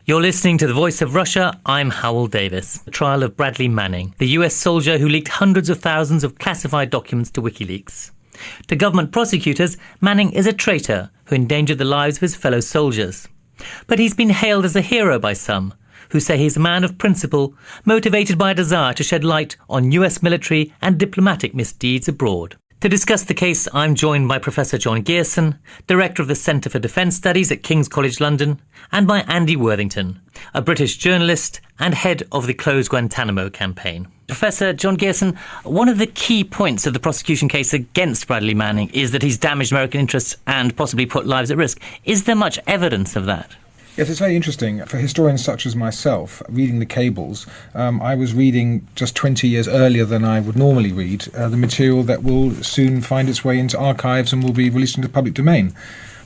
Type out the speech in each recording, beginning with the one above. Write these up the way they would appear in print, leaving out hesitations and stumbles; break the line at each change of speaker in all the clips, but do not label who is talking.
You're listening to The Voice of Russia. I'm Howell Davis. The trial of Bradley Manning, the US soldier who leaked hundreds of thousands of classified documents to WikiLeaks. To government prosecutors, Manning is a traitor who endangered the lives of his fellow soldiers. But he's been hailed as a hero by some, who say he's a man of principle, motivated by a desire to shed light on US military and diplomatic misdeeds abroad. To discuss the case, I'm joined by Professor John Gearson, Director of the Centre for Defence Studies at King's College London, and by Andy Worthington, a British journalist and head of the Close Guantanamo campaign. Professor John Gearson, one of the key points of the prosecution case against Bradley Manning is that he's damaged American interests and possibly put lives at risk. Is there much evidence of that?
Yes, it's very interesting. For historians such as myself, reading the cables, I was reading just 20 years earlier than I would normally read the material that will soon find its way into archives and will be released into the public domain.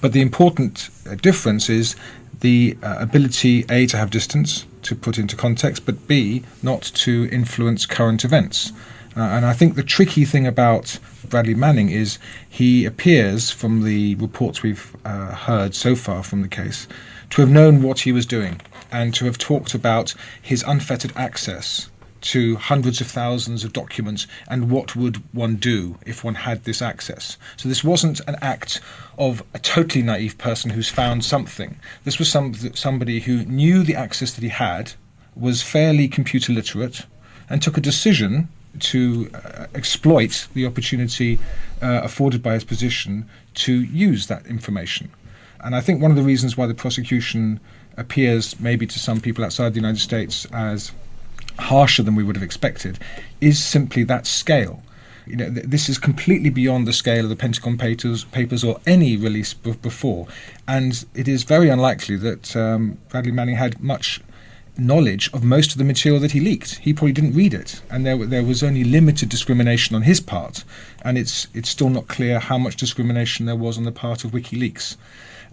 But the important difference is the ability, A, to have distance, to put into context, but B, not to influence current events. And I think the tricky thing about Bradley Manning is he appears, from the reports we've heard so far from the case, to have known what he was doing and to have talked about his unfettered access to hundreds of thousands of documents and what would one do if one had this access. So this wasn't an act of a totally naive person who's found something. This was somebody who knew the access that he had, was fairly computer literate, and took a decision to exploit the opportunity afforded by his position to use that information. And I think one of the reasons why the prosecution appears maybe to some people outside the United States as harsher than we would have expected is simply that scale. You know, this is completely beyond the scale of the Pentagon papers or any release before. And it is very unlikely that Bradley Manning had much knowledge of most of the material that he leaked. He probably didn't read it, and there was only limited discrimination on his part, and it's still not clear how much discrimination there was on the part of WikiLeaks.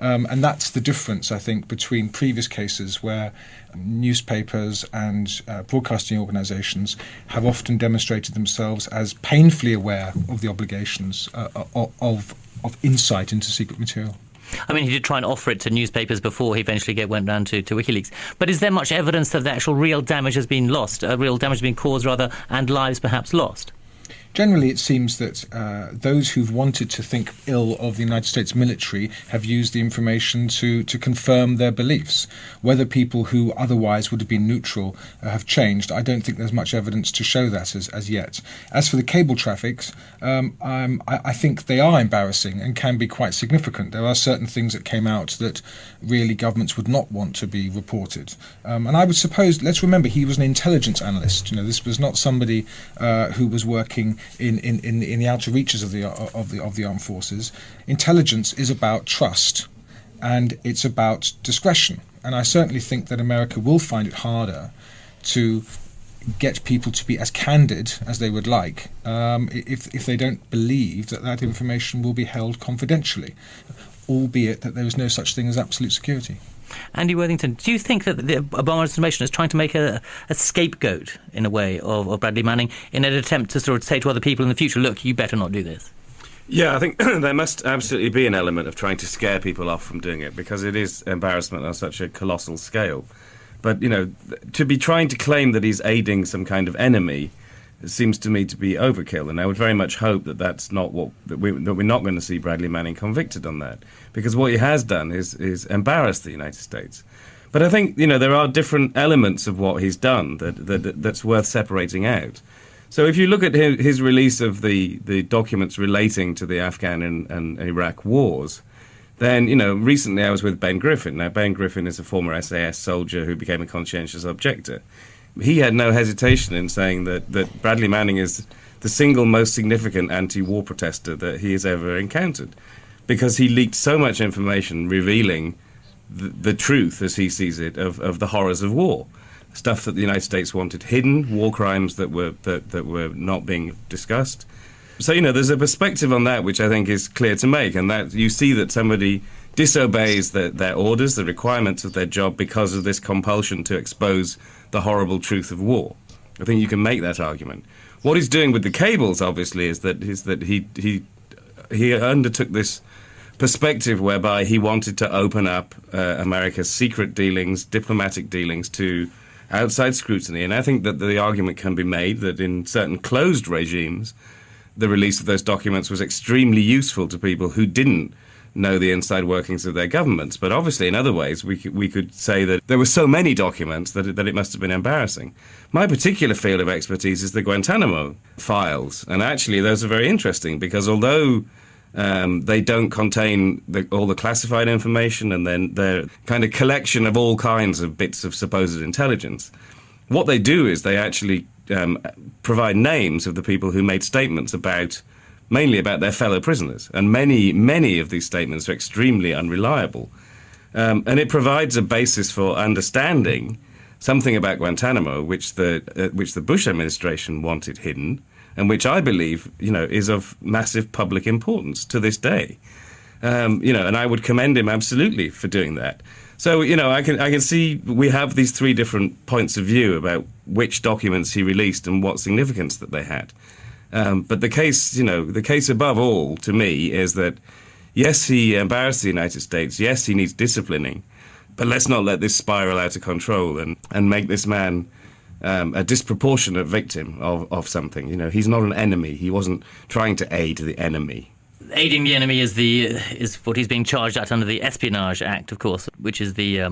And that's the difference, I think, between previous cases where newspapers and broadcasting organisations have often demonstrated themselves as painfully aware of the obligations of insight into secret material.
I mean, he did try and offer it to newspapers before he eventually went round to WikiLeaks. But is there much evidence that the actual real damage has been lost, real damage has been caused, rather, and lives perhaps lost?
Generally, it seems that those who've wanted to think ill of the United States military have used the information to confirm their beliefs. Whether people who otherwise would have been neutral have changed, I don't think there's much evidence to show that as yet. As for the cable traffics, I think they are embarrassing and can be quite significant. There are certain things that came out that really governments would not want to be reported. And I would suppose, let's remember, he was an intelligence analyst. You know, this was not somebody who was working in the outer reaches of the armed forces. Intelligence is about trust, and it's about discretion. And I certainly think that America will find it harder to get people to be as candid as they would like if they don't believe that information will be held confidentially, albeit that there is no such thing as absolute security.
Andy Worthington, do you think that the Obama administration is trying to make a scapegoat, in a way, of Bradley Manning in an attempt to sort of say to other people in the future, look, you better not do this?
Yeah, I think there must absolutely be an element of trying to scare people off from doing it, because it is embarrassment on such a colossal scale. But, you know, to be trying to claim that he's aiding some kind of enemy seems to me to be overkill, and I would very much hope that that's not that we're not going to see Bradley Manning convicted on that, because what he has done is embarrass the United States. But I think, you know, there are different elements of what he's done that's worth separating out. So if you look at his release of the documents relating to the Afghan and Iraq wars, then, you know, recently I was with Ben Griffin. Now, Ben Griffin is a former SAS soldier who became a conscientious objector. He had no hesitation in saying that Bradley Manning is the single most significant anti-war protester that he has ever encountered, because he leaked so much information revealing the truth, as he sees it, of the horrors of war, stuff that the United States wanted hidden, war crimes that were not being discussed. So, you know, there's a perspective on that which I think is clear to make, and that you see that somebody disobeys their orders, the requirements of their job, because of this compulsion to expose the horrible truth of war. I think you can make that argument. What he's doing with the cables, obviously, is that he undertook this perspective whereby he wanted to open up America's secret dealings, diplomatic dealings, to outside scrutiny. And I think that the argument can be made that in certain closed regimes, the release of those documents was extremely useful to people who didn't know the inside workings of their governments. But obviously, in other ways, we could say that there were so many documents that it must have been embarrassing. My particular field of expertise is the Guantanamo files. And actually, those are very interesting because although they don't contain all the classified information and then they're kind of collection of all kinds of bits of supposed intelligence, what they do is they actually provide names of the people who made statements mainly about their fellow prisoners. And many of these statements are extremely unreliable. And it provides a basis for understanding something about Guantanamo, which the Bush administration wanted hidden, and which I believe, is of massive public importance to this day. And I would commend him absolutely for doing that. So, I can see we have these three different points of view about which documents he released and what significance that they had. But the case above all, to me, is that, yes, he embarrassed the United States. Yes, he needs disciplining. But let's not let this spiral out of control and make this man a disproportionate victim of something. He's not an enemy. He wasn't trying to aid the enemy.
Aiding the enemy is what he's being charged at under the Espionage Act, of course, which is the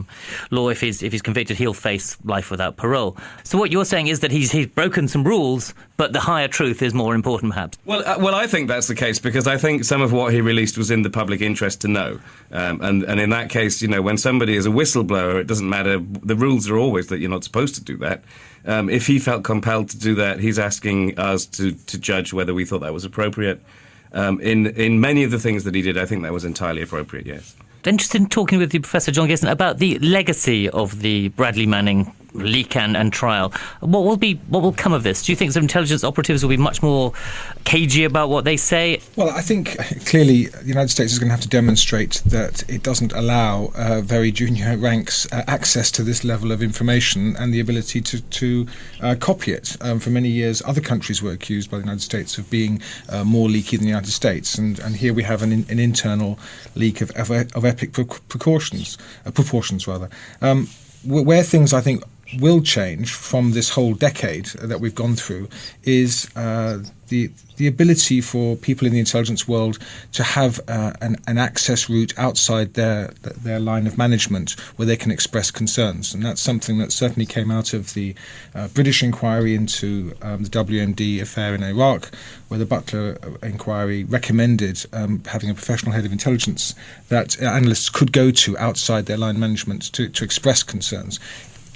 law. If he's convicted, he'll face life without parole. So what you're saying is that he's broken some rules, but the higher truth is more important, perhaps.
Well, I think that's the case because I think some of what he released was in the public interest to know, and in that case, when somebody is a whistleblower, it doesn't matter. The rules are always that you're not supposed to do that. If he felt compelled to do that, he's asking us to judge whether we thought that was appropriate. In many of the things that he did, I think that was entirely appropriate, yes.
Interested in talking with you, Professor John Gibson, about the legacy of the Bradley Manning leak and trial. What will come of this? Do you think some intelligence operatives will be much more cagey about what they say?
Well, I think clearly the United States is going to have to demonstrate that it doesn't allow very junior ranks access to this level of information and the ability to copy it. For many years, other countries were accused by the United States of being more leaky than the United States, and here we have an internal leak of epic proportions. Where things, I think, will change from this whole decade that we've gone through is the ability for people in the intelligence world to have an access route outside their line of management where they can express concerns. And that's something that certainly came out of the British inquiry into the WMD affair in Iraq, where the Butler inquiry recommended having a professional head of intelligence that analysts could go to outside their line management to express concerns.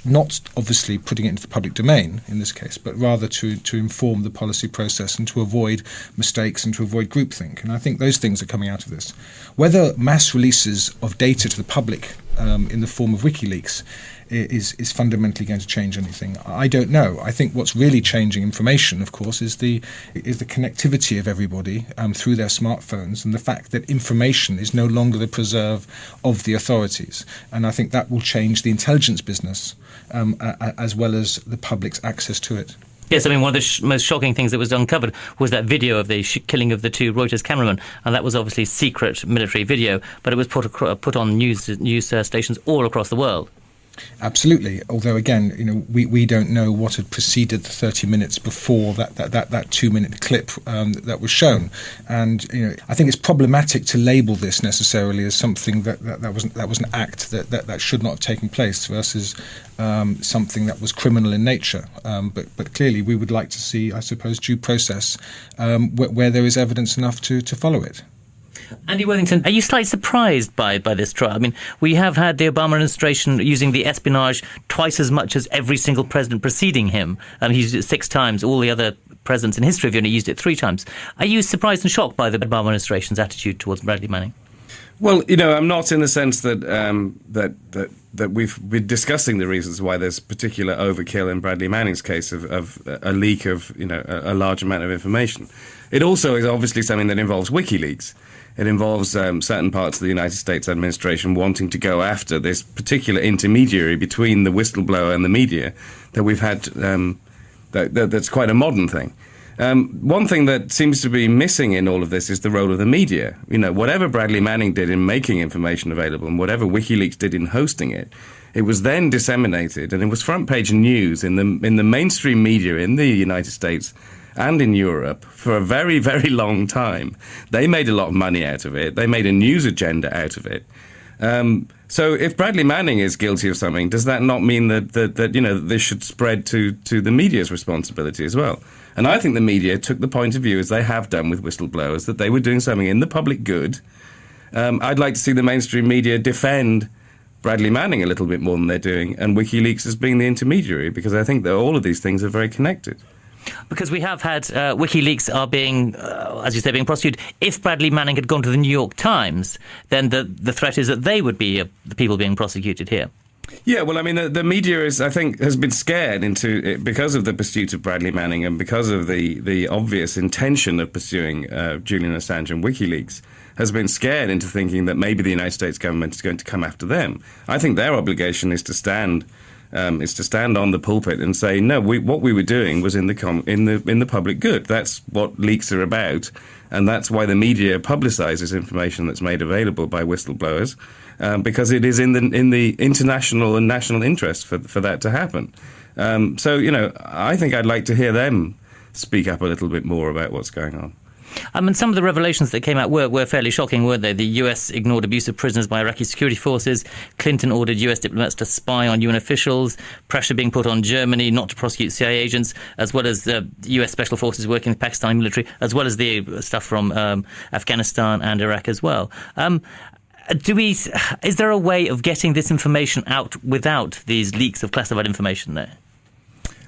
Not obviously putting it into the public domain in this case, but rather to inform the policy process and to avoid mistakes and to avoid groupthink. And I think those things are coming out of this. Whether mass releases of data to the public in the form of WikiLeaks is fundamentally going to change anything, I don't know. I think what's really changing information, of course, is the connectivity of everybody through their smartphones, and the fact that information is no longer the preserve of the authorities. And I think that will change the intelligence business as well as the public's access to it.
Yes, I mean, one of the most shocking things that was uncovered was that video of the killing of the two Reuters cameramen, and that was obviously secret military video, but it was put on news stations all across the world. Absolutely.
Although, again, we don't know what had preceded the 30 minutes before that 2-minute clip that was shown, and I think it's problematic to label this necessarily as something that was an act that should not have taken place versus something that was criminal in nature. But clearly, we would like to see, I suppose, due process where there is evidence enough to follow it.
Andy Worthington, are you slightly surprised by this trial? I mean, we have had the Obama administration using the espionage twice as much as every single president preceding him. He used it 6 times. All the other presidents in history have only used it 3 times. Are you surprised and shocked by the Obama administration's attitude towards Bradley Manning?
Well, I'm not in the sense that that we've been discussing the reasons why there's particular overkill in Bradley Manning's case of a leak of a large amount of information. It also is obviously something that involves WikiLeaks. It involves certain parts of the United States administration wanting to go after this particular intermediary between the whistleblower and the media that we've had. That's quite a modern thing. One thing that seems to be missing in all of this is the role of the media. Whatever Bradley Manning did in making information available and whatever WikiLeaks did in hosting it, it was then disseminated and it was front page news in the mainstream media in the United States and in Europe for a very, very long time. They made a lot of money out of it. They made a news agenda out of it. So if Bradley Manning is guilty of something, does that not mean that this should spread to the media's responsibility as well? And I think the media took the point of view, as they have done with whistleblowers, that they were doing something in the public good. I'd like to see the mainstream media defend Bradley Manning a little bit more than they're doing, and WikiLeaks as being the intermediary, because I think that all of these things are very connected.
Because we have had WikiLeaks are being, as you say, being prosecuted. If Bradley Manning had gone to the New York Times, then the threat is that they would be the people being prosecuted here.
Yeah, well, I mean, the media has been scared into it because of the pursuit of Bradley Manning and because of the obvious intention of pursuing Julian Assange and WikiLeaks, has been scared into thinking that maybe the United States government is going to come after them. I think their obligation is to stand on the pulpit and say, no, what we were doing was in the public good. That's what leaks are about, and that's why the media publicises information that's made available by whistleblowers, because it is in the international and national interest for that to happen. So I think I'd like to hear them speak up a little bit more about what's going on.
And some of the revelations that came out were fairly shocking, weren't they? The US ignored abusive prisoners by Iraqi security forces. Clinton ordered US diplomats to spy on UN officials. Pressure being put on Germany not to prosecute CIA agents, as well as the US special forces working with the Pakistani military, as well as the stuff from Afghanistan and Iraq as well. Is there a way of getting this information out without these leaks of classified information there?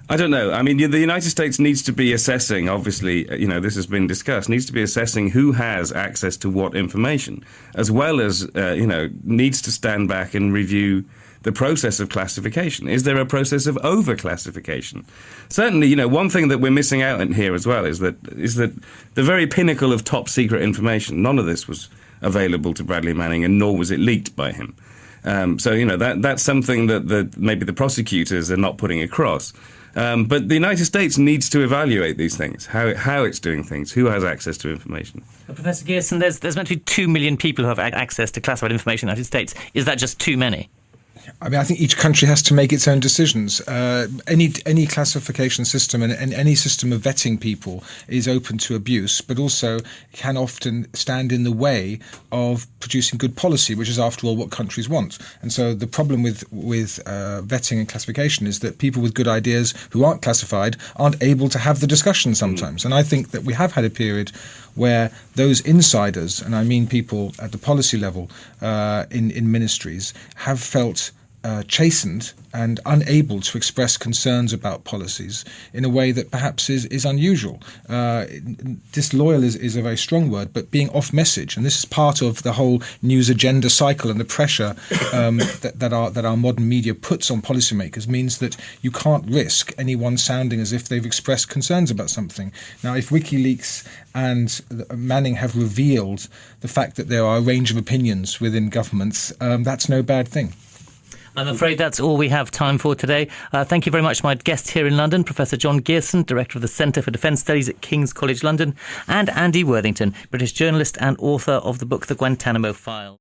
I don't know. I mean, the United States needs to be assessing, obviously, this has been discussed, needs to be assessing who has access to what information, as well as, needs to stand back and review the process of classification. Is there a process of over-classification? Certainly, one thing that we're missing out in here as well is that the very pinnacle of top-secret information, none of this was available to Bradley Manning, and nor was it leaked by him. So, that's something that maybe the prosecutors are not putting across. But the United States needs to evaluate these things, how it's doing things, who has access to information.
Professor Gearson, there's meant to be 2 million people who have access to classified information in the United States. Is that just too many?
I mean, I think each country has to make its own decisions. Any classification system and any system of vetting people is open to abuse, but also can often stand in the way of producing good policy, which is, after all, what countries want. And so the problem with vetting and classification is that people with good ideas who aren't classified aren't able to have the discussion sometimes. And I think that we have had a period where those insiders, and I mean people at the policy level in ministries, have felt chastened and unable to express concerns about policies in a way that perhaps is unusual. Disloyal is a very strong word, but being off message, and this is part of the whole news agenda cycle and the pressure that our modern media puts on policymakers, means that you can't risk anyone sounding as if they've expressed concerns about something. Now, if WikiLeaks and Manning have revealed the fact that there are a range of opinions within governments, that's no bad thing.
I'm afraid that's all we have time for today. Thank you very much to my guest here in London, Professor John Gearson, Director of the Centre for Defence Studies at King's College London, and Andy Worthington, British journalist and author of the book The Guantanamo Files.